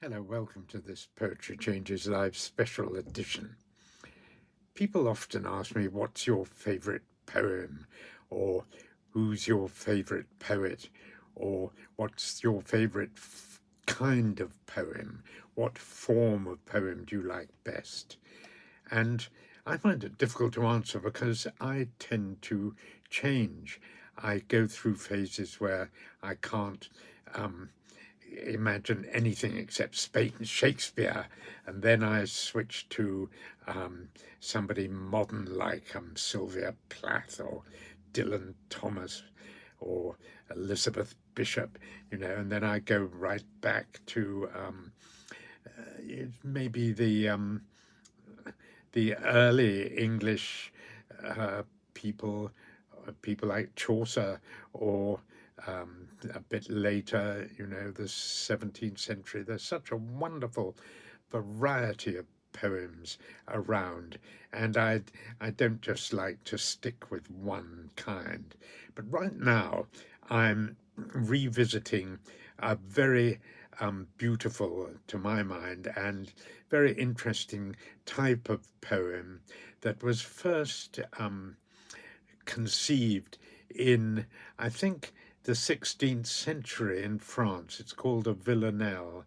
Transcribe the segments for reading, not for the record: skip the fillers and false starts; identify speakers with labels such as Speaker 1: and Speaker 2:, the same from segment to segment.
Speaker 1: Hello, welcome to this Poetry Changes Live special edition. People often ask me, what's your favourite poem? Or who's your favourite poet? Or what's your favourite kind of poem? What form of poem do you like best? And I find it difficult to answer because I tend to change. I go through phases where I can't imagine anything except Shakespeare, and then I switch to somebody modern like Sylvia Plath or Dylan Thomas or Elizabeth Bishop, and then I go right back to maybe the early English uh, people, people like Chaucer, or a bit later, the 17th century. There's such a wonderful variety of poems around, and I don't just like to stick with one kind. But right now, I'm revisiting a very beautiful, to my mind, and very interesting type of poem that was first conceived in, I think, the 16th century in France. It's called a Villanelle,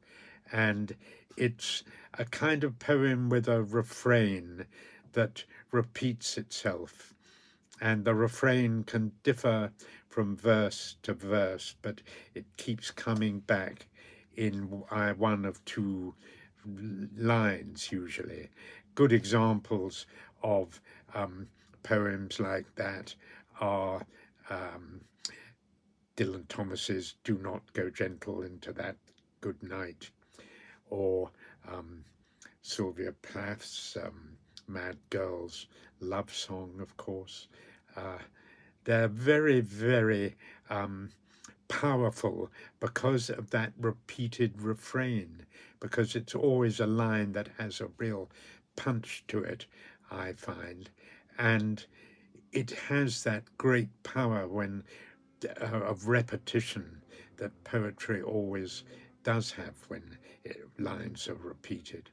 Speaker 1: and it's a kind of poem with a refrain that repeats itself. And the refrain can differ from verse to verse, but it keeps coming back in one of two lines usually. Good examples of poems like that are Dylan Thomas's "Do Not Go Gentle into That Good Night," or Sylvia Plath's Mad Girl's Love Song, of course. They're very, very powerful because of that repeated refrain, because it's always a line that has a real punch to it, I find. And it has that great power of repetition that poetry always does have when lines are repeated.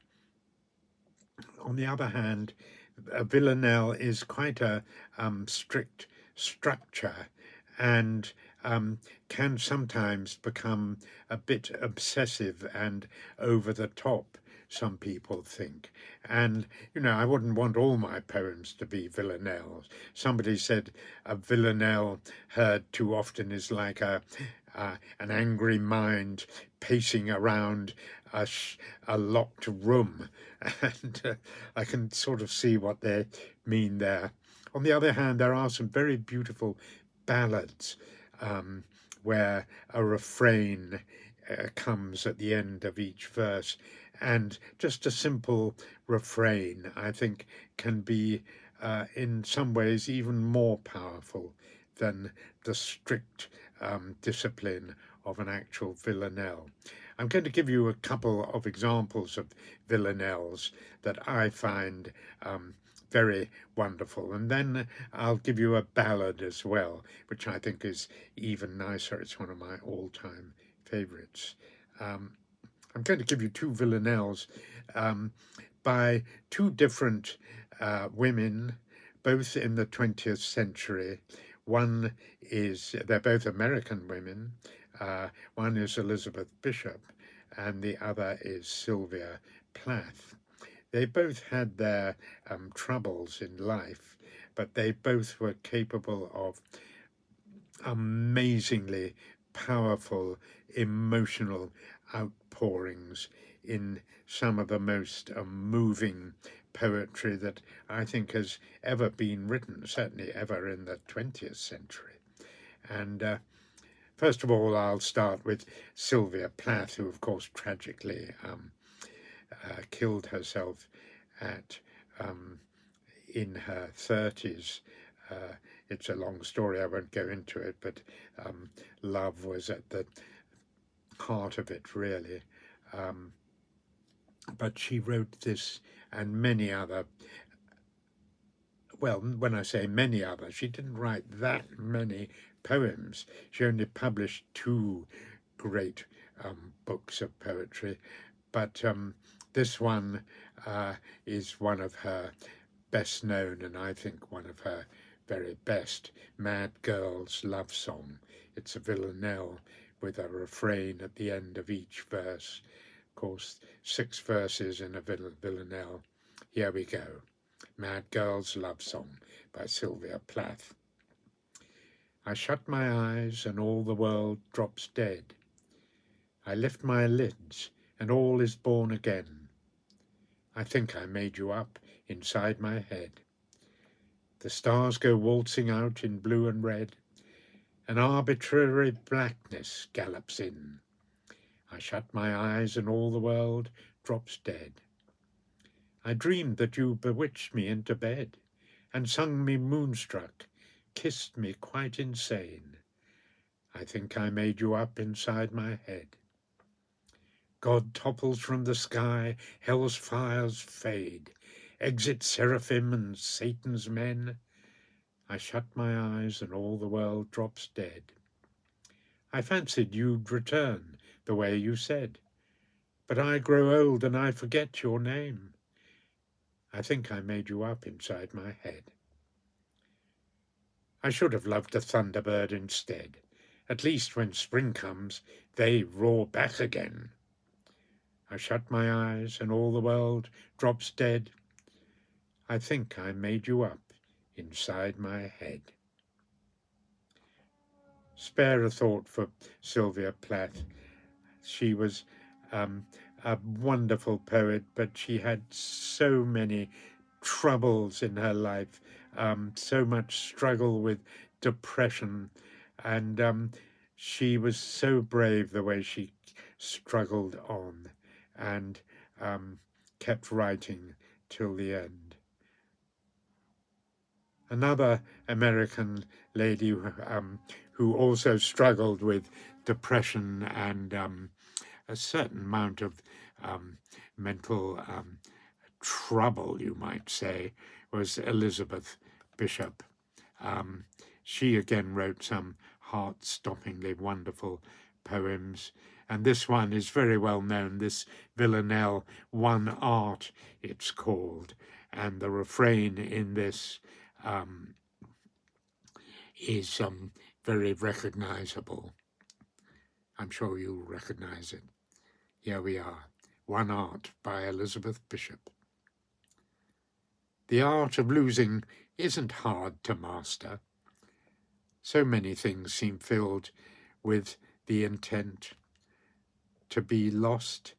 Speaker 1: On the other hand, a villanelle is quite a strict structure, and can sometimes become a bit obsessive and over the top, some people think. And, I wouldn't want all my poems to be villanelles. Somebody said a villanelle heard too often is like an angry mind pacing around a locked room. And I can sort of see what they mean there. On the other hand, there are some very beautiful ballads where a refrain comes at the end of each verse. And just a simple refrain, I think, can be in some ways even more powerful than the strict discipline of an actual villanelle. I'm going to give you a couple of examples of villanelles that I find very wonderful, and then I'll give you a ballad as well, which I think is even nicer. It's one of my all-time favorites. I'm going to give you two villanelles by two different women, both in the 20th century. They're both American women. One is Elizabeth Bishop, and the other is Sylvia Plath. They both had their troubles in life, but they both were capable of amazingly powerful emotional outpourings in some of the most moving poetry that I think has ever been written, certainly ever in the 20th century. And first of all, I'll start with Sylvia Plath, who, of course, tragically killed herself at in her 30s. It's a long story, I won't go into it, but love was at the heart of it, really. But she wrote this and many other, well, when I say many other, she didn't write that many poems. She only published two great books of poetry, but this one is one of her best known, and I think one of her very best, Mad Girl's Love Song. It's a Villanelle with a refrain at the end of each verse. Of course, 6 verses in a Villanelle. Here we go. Mad Girl's Love Song by Sylvia Plath. I shut my eyes and all the world drops dead. I lift my lids and all is born again. I think I made you up inside my head. The stars go waltzing out in blue and red. An arbitrary blackness gallops in. I shut my eyes and all the world drops dead. I dreamed that you bewitched me into bed and sung me moonstruck, kissed me quite insane. I think I made you up inside my head. God topples from the sky, hell's fires fade, exit seraphim and Satan's men. I shut my eyes and all the world drops dead. I fancied you'd return the way you said, but I grow old and I forget your name. I think I made you up inside my head. I should have loved a thunderbird instead. At least when spring comes, they roar back again. I shut my eyes and all the world drops dead. I think I made you up inside my head. Spare a thought for Sylvia Plath. She was a wonderful poet, but she had so many troubles in her life, so much struggle with depression, and she was so brave the way she struggled on and kept writing till the end. Another American lady who also struggled with depression and a certain amount of mental trouble, you might say, was Elizabeth Bishop. She again wrote some heart-stoppingly wonderful poems, and this one is very well known, this Villanelle, One Art it's called, and the refrain in this is very recognizable. I'm sure you'll recognize it. Here we are, One Art by Elizabeth Bishop. The art of losing isn't hard to master. So many things seem filled with the intent to be lost,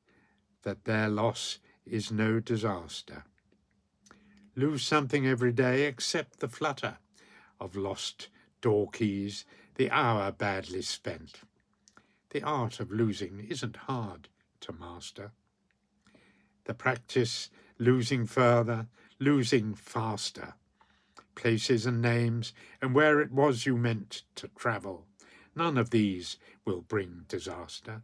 Speaker 1: that their loss is no disaster. Lose something every day except the flutter of lost door keys, the hour badly spent. The art of losing isn't hard to master. The practice losing further, losing faster, places and names, and where it was you meant to travel. None of these will bring disaster.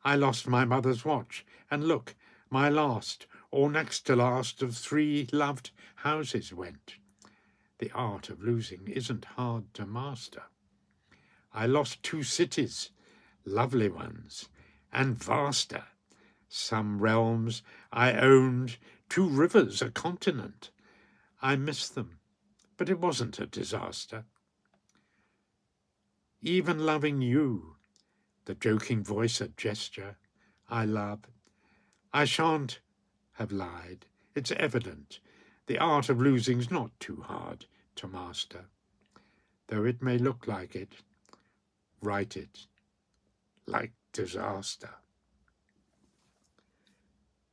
Speaker 1: I lost my mother's watch, and look, my last, or next to last, of 3 loved houses went. The art of losing isn't hard to master. I lost 2 cities, lovely ones, and vaster. Some realms I owned, 2 rivers, a continent. I missed them, but it wasn't a disaster. Even loving you, the joking voice a gesture, I love. I shan't have lied, it's evident. The art of losing's not too hard to master. Though it may look like it, write it like disaster.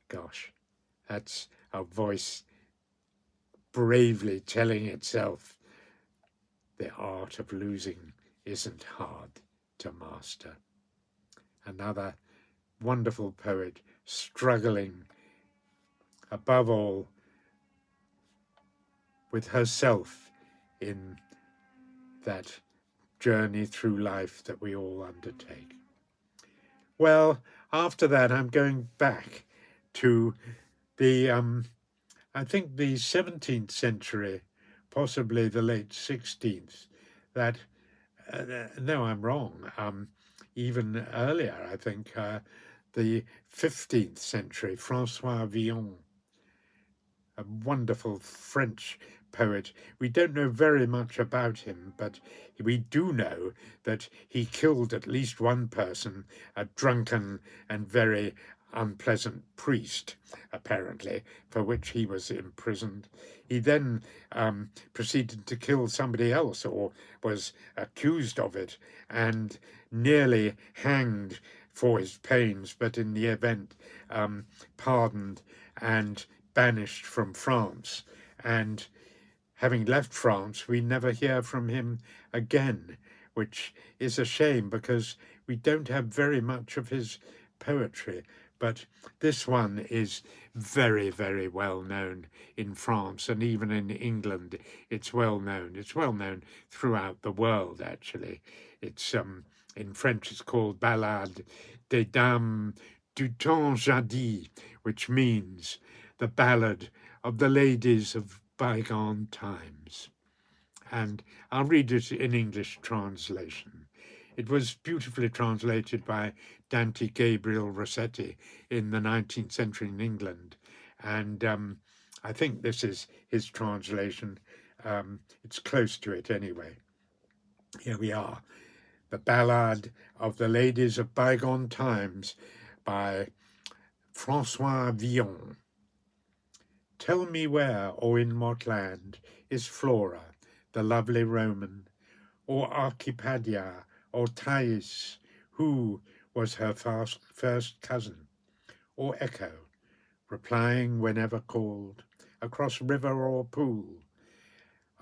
Speaker 1: Gosh, that's a voice bravely telling itself the art of losing isn't hard to master. Another wonderful poet struggling above all with herself in that journey through life that we all undertake. Well, after that, I'm going back to the, I think the 17th century, possibly the late 16th, that, no, I'm wrong, even earlier, I think the 15th century, François Villon, a wonderful French poet. We don't know very much about him, but we do know that he killed at least one person, a drunken and very unpleasant priest, apparently, for which he was imprisoned. He then proceeded to kill somebody else, or was accused of it, and nearly hanged for his pains, but in the event pardoned and banished from France. And having left France, we never hear from him again, which is a shame because we don't have very much of his poetry. But this one is very, very well known in France, and even in England it's well known. It's well known throughout the world, actually. It's in French it's called Ballade des Dames du temps jadis, which means the ballad of the ladies of bygone times. And I'll read it in English translation. It was beautifully translated by Dante Gabriel Rossetti in the 19th century in England. And I think this is his translation. It's close to it anyway. Here we are. The Ballad of the Ladies of Bygone Times by François Villon. Tell me where, or in what land, is Flora, the lovely Roman, or Archipadia, or Thais, who was her first cousin, or Echo, replying whenever called, across river or pool,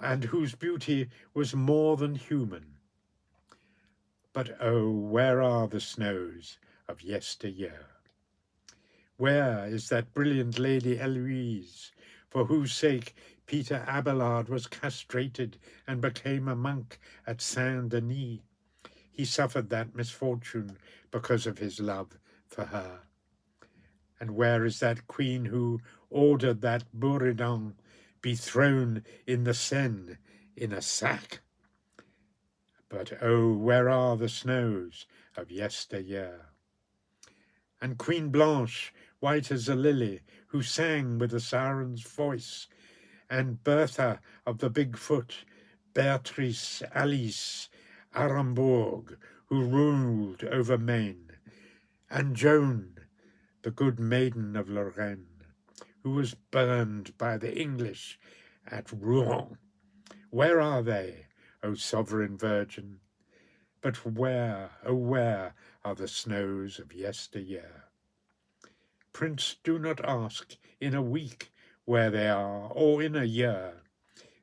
Speaker 1: and whose beauty was more than human. But oh, where are the snows of yesteryear? Where is that brilliant Lady Eloise, for whose sake Peter Abelard was castrated and became a monk at Saint Denis? He suffered that misfortune because of his love for her. And where is that queen who ordered that Buridan be thrown in the Seine in a sack? But oh, where are the snows of yesteryear? And Queen Blanche, white as a lily, who sang with a siren's voice, and Bertha of the big foot, Beatrice Alice Arambourg, who ruled over Maine, and Joan, the good maiden of Lorraine, who was burned by the English at Rouen. Where are they, O sovereign virgin? But where, oh where, are the snows of yesteryear? Prince, do not ask in a week where they are, or in a year.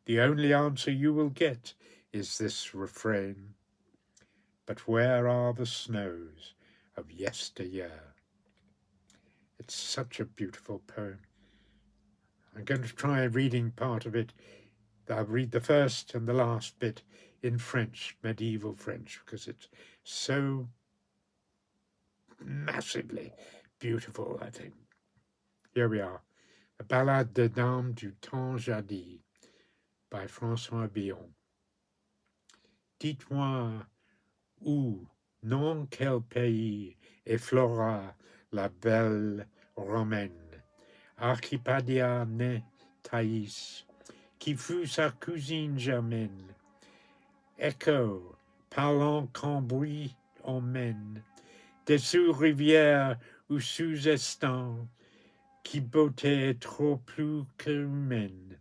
Speaker 1: The only answer you will get is this refrain. But where are the snows of yesteryear? It's such a beautiful poem. I'm going to try reading part of it. I'll read the first and the last bit in French, medieval French, because it's so massively beautiful, I think. Here we are. A Ballade des Dames du temps jadis by François Villon. Dites-moi où, non quel pays, est Flora, la belle romaine, Archipadia née Thaïs, qui fut sa cousine germaine. Echo, parlant Cambry emmène, des sous-rivières ou sous-estans, qui beauté est trop plus qu'humaine.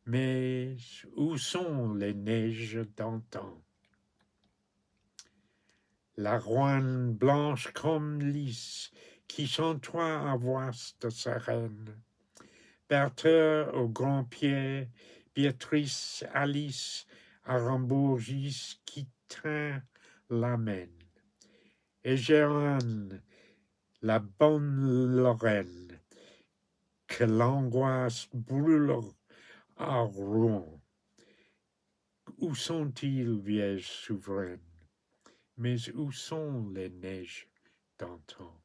Speaker 1: Mais où sont les neiges d'antan? La Roine blanche comme lys, qui chantera à voix de sa reine. Berthe au grand pied, Béatrice, Alice, Arambourgis, qui train l'amène. Et Jeanne, la bonne Lorraine, que l'angoisse brûle à Rouen. Où sont-ils, vieilles souveraines? Mais où sont les neiges d'antan?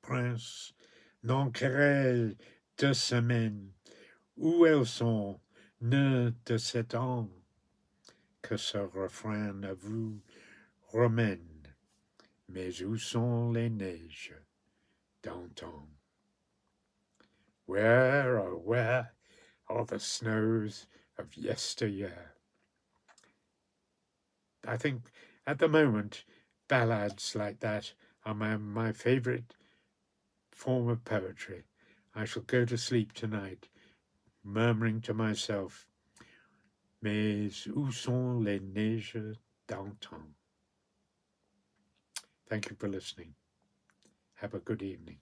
Speaker 1: Prince, non querelle de semaine, où elles sont, nées de 7 ans, que ce refrain à vous remène. Mais où sont les neiges d'antan? Where, oh where are the snows of yesteryear? I think at the moment, ballads like that are my favourite form of poetry. I shall go to sleep tonight murmuring to myself, Mais où sont les neiges d'antan? Thank you for listening. Have a good evening.